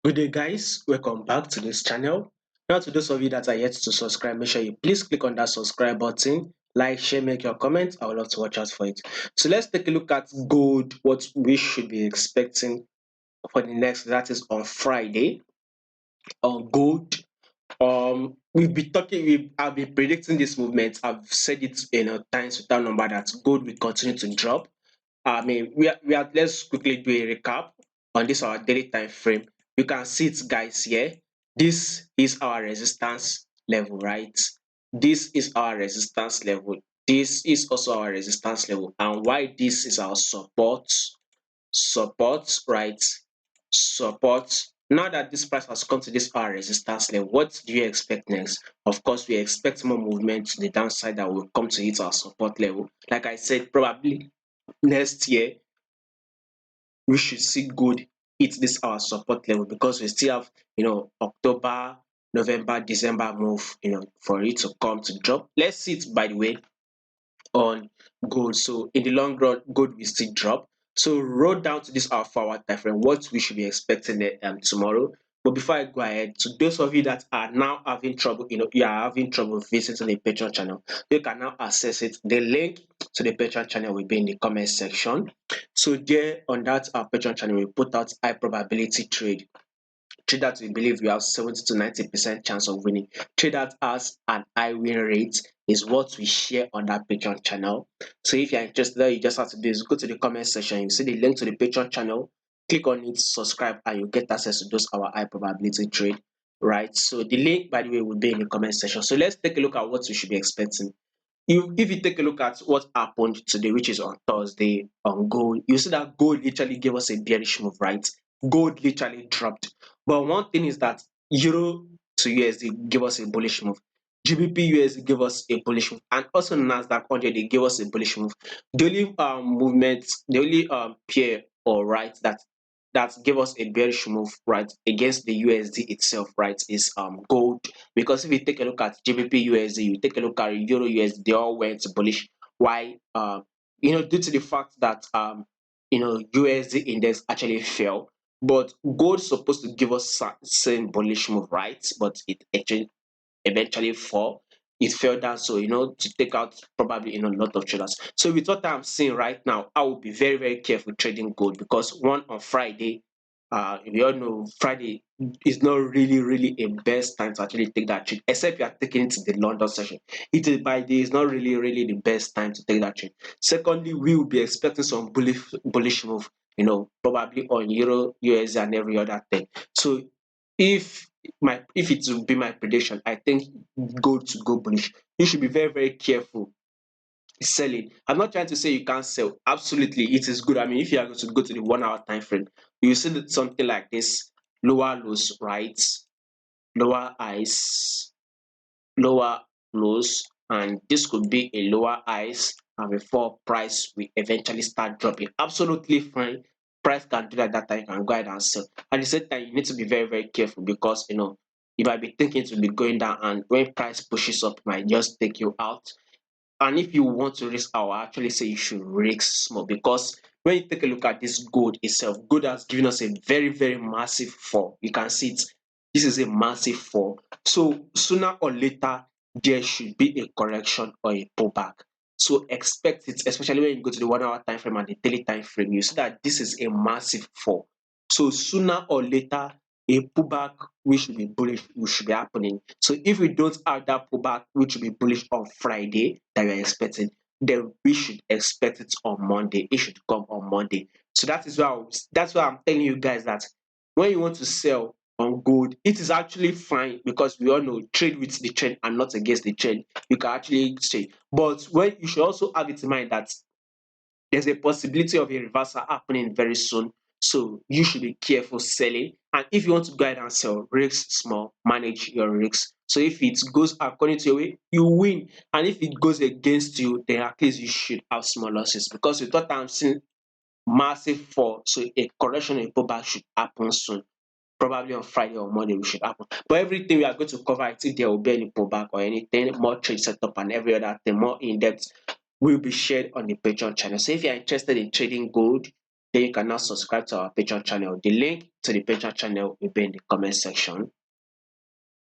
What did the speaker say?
Good day, guys. Welcome back to this channel. Now, to those of you that are yet to subscribe, make sure you please click on that subscribe button, like, share, make your comments. I would love to watch out for it. So, let's take a look at gold, what we should be expecting for the next, that is on Friday. On gold, we've been talking, I've been predicting this movement. I've said it times without number that gold will continue to drop. Let's quickly do a recap on this our daily time frame. You can see it, guys, here. This is our resistance level, right? This is our resistance level. This is also our resistance level. And why this is our support, right? Support. Now that this price has come to this our resistance level, what do you expect next? Of course, we expect more movement to the downside that will come to hit our support level. Like I said, probably next year we should see gold hit this our support level because we still have October, November, December move for it to come to drop. Let's see it, by the way, on gold. So in the long run, gold will still drop. So roll down to this our forward time frame, what we should be expecting tomorrow. But before I go ahead, to those of you that are now having trouble, you are having trouble visiting the Patreon channel, you can now access it. The link to the Patreon channel will be in the comment section. So there on that our Patreon channel, we put out high probability trade that we believe we have 70 to 90% chance of winning. Trade that has an high win rate is what we share on that Patreon channel. So if you're interested, all you just have to do is go to the comment section. You see the link to the Patreon channel, click on it, subscribe, and you get access to those our high probability trade. Right. So the link, by the way, will be in the comment section. So let's take a look at what we should be expecting. If you take a look at what happened today, which is on Thursday on gold, you see that gold literally gave us a bearish move, right? Gold literally dropped. But one thing is that euro to USD gave us a bullish move. GBP USD gave us a bullish move, and also Nasdaq 100 they gave us a bullish move. The only movement, the only pair or right that gave us a bearish move right against the USD itself, right, is gold. Because if you take a look at GBP USD, you take a look at Euro USD, they all went bullish. Why? Due to the fact that USD index actually fell, but gold supposed to give us same bullish move, right? But it actually eventually fall. It fell down, so to take out probably a lot of traders. So with what I'm seeing right now, I will be very very careful trading gold because one on Friday, we all know Friday is not really a best time to actually take that trade, except you are taking it to the London session. It is by day, it's not really the best time to take that trade. Secondly, we will be expecting some bullish move, probably on Euro, USD, and every other thing. So if if it will be my prediction, I think gold to go bullish. You should be very very careful selling. I'm not trying to say you can't sell. Absolutely, it is good. I mean, if you are going to go to the 1 hour time frame, you see that something like this: lower lows, right? Lower highs, lower lows, and this could be a lower highs, and before price will eventually start dropping. Absolutely fine. Price can do that time, you can go ahead and sell. At the same time, you need to be very very careful because you might be thinking to be going down, and when price pushes up, it might just take you out. And if you want to risk, I will actually say you should risk small, because when you take a look at this gold itself, gold has given us a very very massive fall. You can see it. This is a massive fall. So sooner or later there should be a correction or a pullback. So expect it, especially when you go to the 1 hour time frame and the daily time frame. You see that this is a massive fall. So sooner or later a pullback which should be bullish which should be happening. So if we don't have that pullback which should be bullish on Friday that we're expecting, then we should expect it on Monday. It should come on Monday. So that's why I'm telling you guys that when you want to sell on gold, it is actually fine because we all know trade with the trend and not against the trend. You can actually trade. But when you should also have it in mind that there's a possibility of a reversal happening very soon. So you should be careful selling. And if you want to go ahead and sell, risk small, manage your risks. So if it goes according to your way, you win. And if it goes against you, then at least you should have small losses. Because with what I'm seeing, massive fall. So a correction and pullback should happen soon. Probably on Friday or Monday, we should happen. But everything we are going to cover it if there will be any pullback or anything, more trade setup and every other thing, more in depth will be shared on the Patreon channel. So if you're interested in trading gold, then you can now subscribe to our Patreon channel. The link to the Patreon channel will be in the comment section.